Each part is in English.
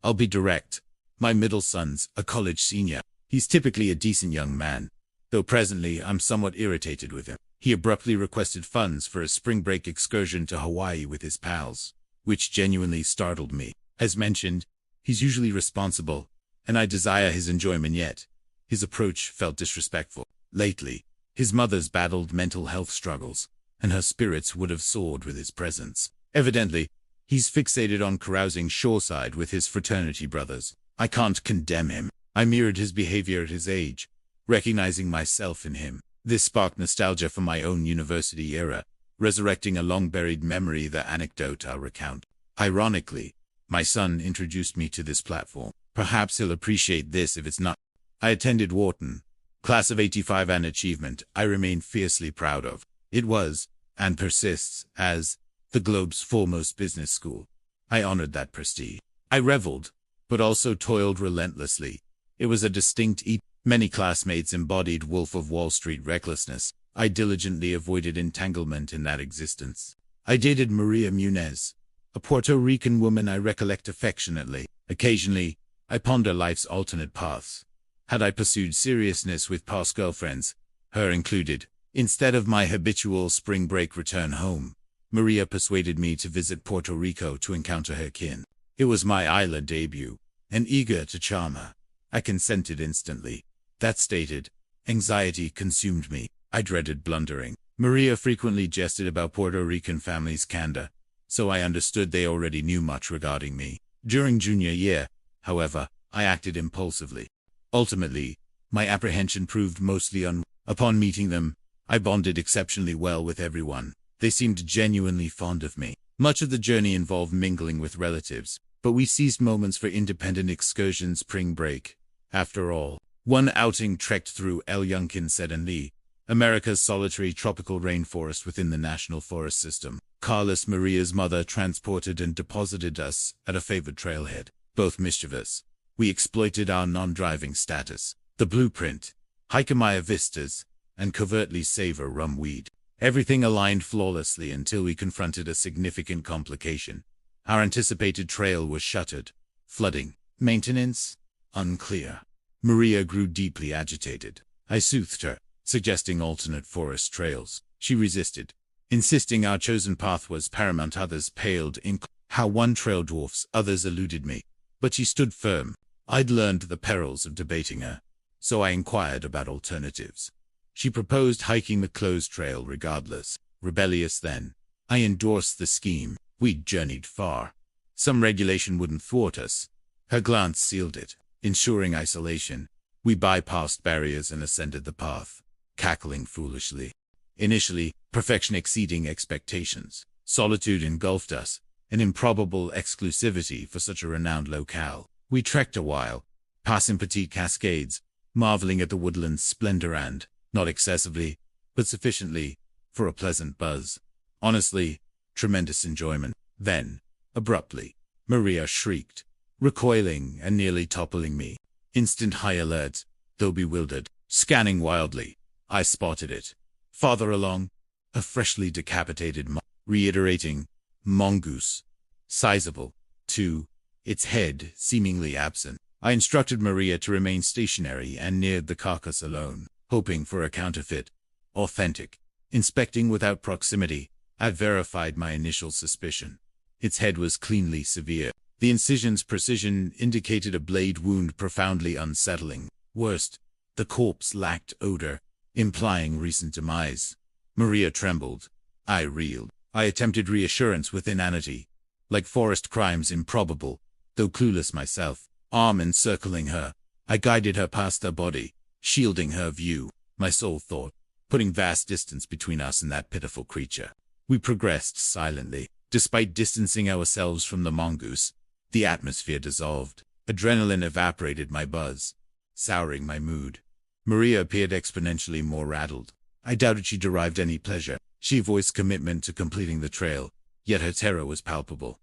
I'll be direct. My middle son's a college senior. He's typically a decent young man, though presently I'm somewhat irritated with him. He abruptly requested funds for a spring break excursion to Hawaii with his pals, which genuinely startled me. As mentioned, he's usually responsible, and I desire his enjoyment, yet his approach felt disrespectful. Lately, his mother's battled mental health struggles, and her spirits would have soared with his presence. Evidently, he's fixated on carousing shoreside with his fraternity brothers. I can't condemn him. I mirrored his behavior at his age, recognizing myself in him. This sparked nostalgia for my own university era, resurrecting a long-buried memory. The anecdote I'll recount. Ironically, my son introduced me to this platform. Perhaps he'll appreciate this if it's not. I attended Wharton, class of '85, an achievement I remain fiercely proud of. It was, and persists, as the globe's foremost business school. I honored that prestige. I reveled, but also toiled relentlessly. It was a distinct Many classmates embodied Wolf of Wall Street recklessness. I diligently avoided entanglement in that existence. I dated Maria Munez, a Puerto Rican woman I recollect affectionately. Occasionally, I ponder life's alternate paths. Had I pursued seriousness with past girlfriends, her included, instead of my habitual spring break return home, Maria persuaded me to visit Puerto Rico to encounter her kin. It was my isla debut, and eager to charm her, I consented instantly. That stated, anxiety consumed me. I dreaded blundering. Maria frequently jested about Puerto Rican families' candor, so I understood they already knew much regarding me. During junior year, however, I acted impulsively. Ultimately, my apprehension proved mostly Upon meeting them, I bonded exceptionally well with everyone. They seemed genuinely fond of me. Much of the journey involved mingling with relatives, but we seized moments for independent excursions. Spring break. After all, one outing trekked through El Yunque suddenly, America's solitary tropical rainforest within the National Forest System. Carlos, Maria's mother, transported and deposited us at a favored trailhead. Both mischievous, we exploited our non-driving status. The blueprint, Hikamaya vistas, and covertly savor rum weed. Everything aligned flawlessly until we confronted a significant complication. Our anticipated trail was shuttered. Flooding. Maintenance? Unclear. Maria grew deeply agitated. I soothed her, suggesting alternate forest trails. She resisted, insisting our chosen path was paramount. Others paled in how one trail dwarfs, others eluded me. But she stood firm. I'd learned the perils of debating her, so I inquired about alternatives. She proposed hiking the closed trail regardless. Rebellious then, I endorsed the scheme. We'd journeyed far. Some regulation wouldn't thwart us. Her glance sealed it. Ensuring isolation, we bypassed barriers and ascended the path, cackling foolishly. Initially, perfection exceeding expectations. Solitude engulfed us, an improbable exclusivity for such a renowned locale. We trekked a while, passing petite cascades, marveling at the woodland's splendor and, not excessively, but sufficiently, for a pleasant buzz. Honestly, tremendous enjoyment. Then, abruptly, Maria shrieked, recoiling and nearly toppling me. Instant high alert, though bewildered. Scanning wildly, I spotted it. Farther along, a freshly decapitated reiterating, mongoose. Sizable, too, its head seemingly absent. I instructed Maria to remain stationary and neared the carcass alone, hoping for a counterfeit. Authentic. Inspecting without proximity, I verified my initial suspicion. Its head was cleanly severe. The incision's precision indicated a blade wound profoundly unsettling. Worst, the corpse lacked odor, implying recent demise. Maria trembled. I reeled. I attempted reassurance with inanity. Like forest crimes improbable, though clueless myself. Arm encircling her, I guided her past her body, shielding her view, my soul thought, putting vast distance between us and that pitiful creature. We progressed silently. Despite distancing ourselves from the mongoose, the atmosphere dissolved. Adrenaline evaporated my buzz, souring my mood. Maria appeared exponentially more rattled. I doubted she derived any pleasure. She voiced commitment to completing the trail, yet her terror was palpable.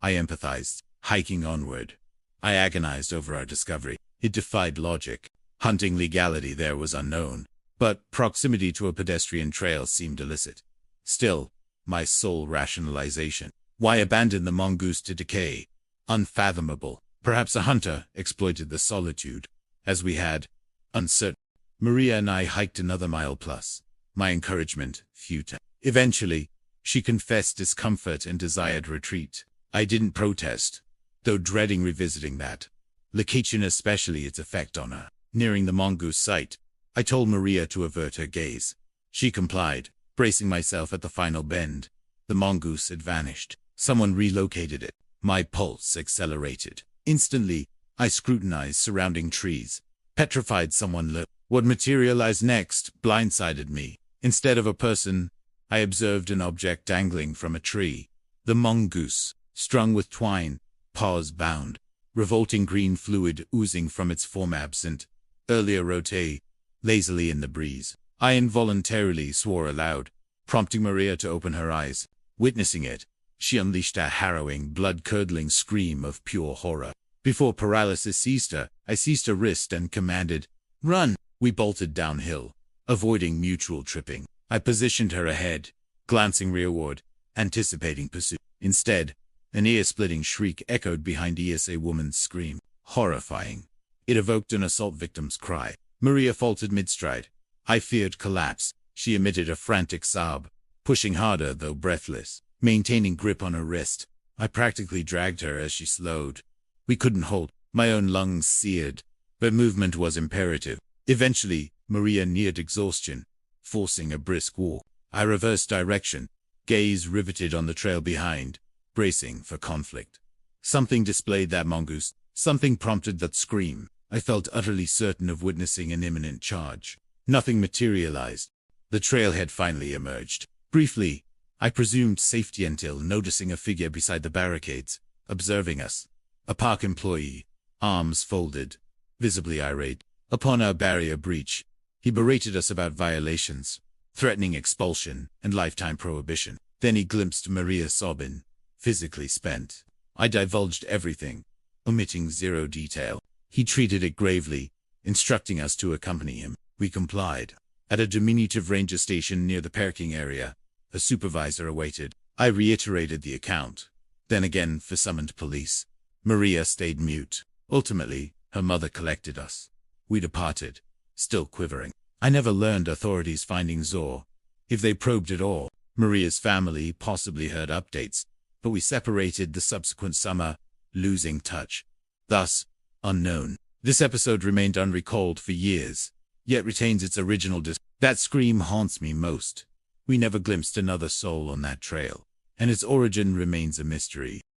I empathized. Hiking onward, I agonized over our discovery. It defied logic. Hunting legality there was unknown, but proximity to a pedestrian trail seemed illicit. Still, my sole rationalization. Why abandon the mongoose to decay? Unfathomable. Perhaps a hunter exploited the solitude, as we had. Uncertain. Maria and I hiked another mile plus. My encouragement futile. Eventually, she confessed discomfort and desired retreat. I didn't protest, though dreading revisiting that location, especially its effect on her. Nearing the Mongoose site, I told Maria to avert her gaze. She complied, bracing myself at the final bend. The mongoose had vanished. Someone relocated it. My pulse accelerated. Instantly, I scrutinized surrounding trees, petrified someone lurked. What materialized next blindsided me. Instead of a person, I observed an object dangling from a tree. The mongoose, strung with twine, paws bound, revolting green fluid oozing from its form absent, earlier rotate, lazily in the breeze. I involuntarily swore aloud, prompting Maria to open her eyes. Witnessing it, she unleashed a harrowing, blood-curdling scream of pure horror. Before paralysis seized her, I seized her wrist and commanded, "Run!" We bolted downhill, avoiding mutual tripping. I positioned her ahead, glancing rearward, anticipating pursuit. Instead, an ear-splitting shriek echoed behind us, a woman's scream. Horrifying. It evoked an assault victim's cry. Maria faltered mid-stride. I feared collapse. She emitted a frantic sob, pushing harder though breathless, maintaining grip on her wrist. I practically dragged her as she slowed. We couldn't hold. My own lungs seared, but movement was imperative. Eventually, Maria neared exhaustion, forcing a brisk walk. I reversed direction, gaze riveted on the trail behind, bracing for conflict. Something displayed that mongoose. Something prompted that scream. I felt utterly certain of witnessing an imminent charge. Nothing materialized. The trail had finally emerged. Briefly, I presumed safety until noticing a figure beside the barricades, observing us. A park employee, arms folded, visibly irate. Upon our barrier breach, he berated us about violations, threatening expulsion and lifetime prohibition. Then he glimpsed Maria sobbing, physically spent. I divulged everything, omitting zero detail. He treated it gravely, instructing us to accompany him. We complied. At a diminutive ranger station near the parking area, a supervisor awaited. I reiterated the account, then again for summoned police. Maria stayed mute. Ultimately, her mother collected us. We departed, still quivering. I never learned authorities' findings or, if they probed at all. Maria's family possibly heard updates, but we separated the subsequent summer, losing touch. Thus, unknown. This episode remained unrecalled for years, yet retains its original That scream haunts me most. We never glimpsed another soul on that trail, and its origin remains a mystery.